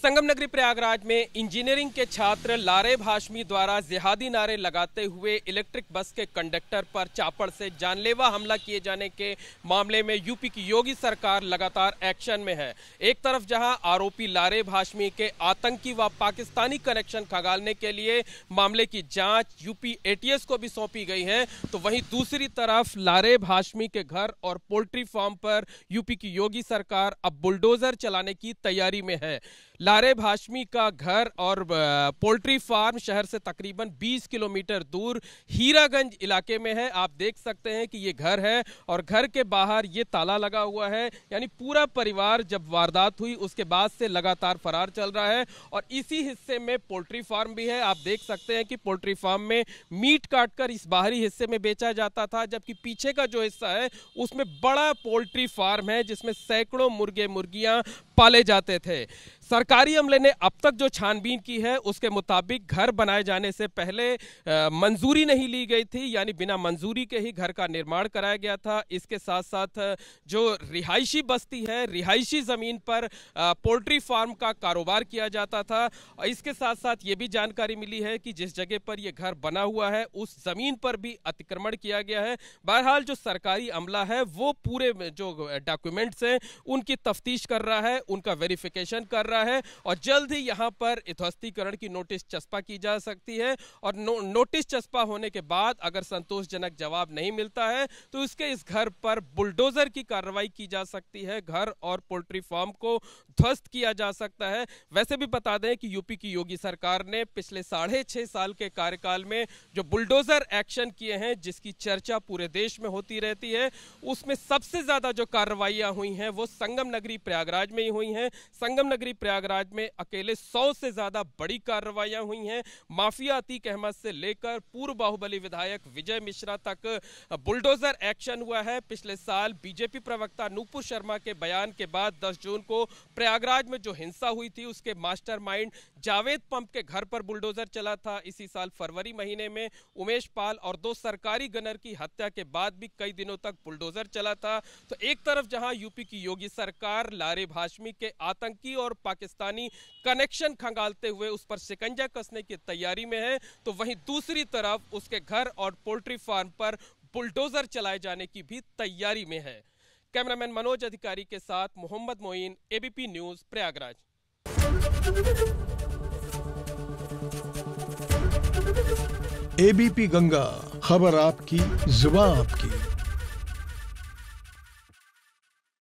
संगम नगरी प्रयागराज में इंजीनियरिंग के छात्र लारेब हाशमी द्वारा जिहादी नारे लगाते हुए इलेक्ट्रिक बस के कंडक्टर पर चापड़ से जानलेवा हमला किए जाने के मामले में यूपी की योगी सरकार लगातार एक्शन में है। एक तरफ जहां आरोपी लारेब हाशमी के आतंकी व पाकिस्तानी कनेक्शन खंगालने के लिए मामले की जांच यूपी एटीएस को भी सौंपी गई है, तो वहीं दूसरी तरफ लारेब हाशमी के घर और पोल्ट्री फार्म पर यूपी की योगी सरकार अब बुलडोजर चलाने की तैयारी में है। लारेब हाशमी का घर और पोल्ट्री फार्म शहर से तकरीबन 20 किलोमीटर दूर हीरागंज इलाके में है। आप देख सकते हैं कि ये घर है और घर के बाहर ये ताला लगा हुआ है, यानी पूरा परिवार जब वारदात हुई उसके बाद से लगातार फरार चल रहा है। और इसी हिस्से में पोल्ट्री फार्म भी है। आप देख सकते हैं कि पोल्ट्री फार्म में मीट काटकर इस बाहरी हिस्से में बेचा जाता था, जबकि पीछे का जो हिस्सा है उसमें बड़ा पोल्ट्री फार्म है जिसमें सैकड़ों मुर्गे मुर्गियां पाले जाते थे। सरकारी अमले ने अब तक जो छानबीन की है उसके मुताबिक घर बनाए जाने से पहले मंजूरी नहीं ली गई थी, यानी बिना मंजूरी के ही घर का निर्माण कराया गया था। इसके साथ साथ जो रिहायशी बस्ती है, रिहायशी जमीन पर पोल्ट्री फार्म का कारोबार किया जाता था। और इसके साथ साथ ये भी जानकारी मिली है कि जिस जगह पर यह घर बना हुआ है उस जमीन पर भी अतिक्रमण किया गया है। बहरहाल जो सरकारी अमला है वो पूरे जो डॉक्यूमेंट्स हैं उनकी तफ्तीश कर रहा है, उनका वेरिफिकेशन कर रहा है और जल्द ही यहां पर ध्वस्तीकरण की नोटिस चस्पा की जा सकती है। और नोटिस चस्पा होने के बाद अगर संतोषजनक जवाब नहीं मिलता है तो इसके इस घर पर बुलडोजर की कार्रवाई की जा सकती है, घर और पोल्ट्री फार्म को ध्वस्त किया जा सकता है। वैसे भी बता दें कि यूपी की योगी सरकार ने पिछले 6.5 साल के कार्यकाल में जो बुलडोजर एक्शन किए हैं जिसकी चर्चा पूरे देश में होती रहती है, उसमें सबसे ज्यादा जो कार्रवाइयां हुई हैं वो संगम नगरी प्रयागराज में ही हुई हैं। संगम नगरी प्रयागराज में अकेले 100 से ज्यादा बड़ी कार्रवाइयां हुई हैं। माफिया अतीक अहमद से लेकर पूर्व बाहुबली विधायक विजय मिश्रा तक बुलडोजर एक्शन हुआ है। पिछले साल बीजेपी प्रवक्ता नूपुर शर्मा के बयान के बाद 10 जून को प्रयागराज में जो हिंसा हुई थी उसके मास्टरमाइंड जावेद पंप के घर पर बुलडोजर चला था। इसी साल फरवरी महीने में उमेश पाल और 2 सरकारी गनर की हत्या के बाद भी कई दिनों तक बुलडोजर चला था। तो एक तरफ जहां यूपी की योगी सरकार लारेब हाशमी के आतंकी और पाकिस्तानी कनेक्शन खंगालते हुए उस पर शिकंजा कसने की तैयारी में है, तो वहीं दूसरी तरफ उसके घर और पोल्ट्री फार्म पर बुलडोजर चलाए जाने की भी तैयारी में है। कैमरामैन मनोज अधिकारी के साथ Mohammad Moin, ABP news Prayagraj. ABP Ganga, खबर आपकी, जुबान आपकी।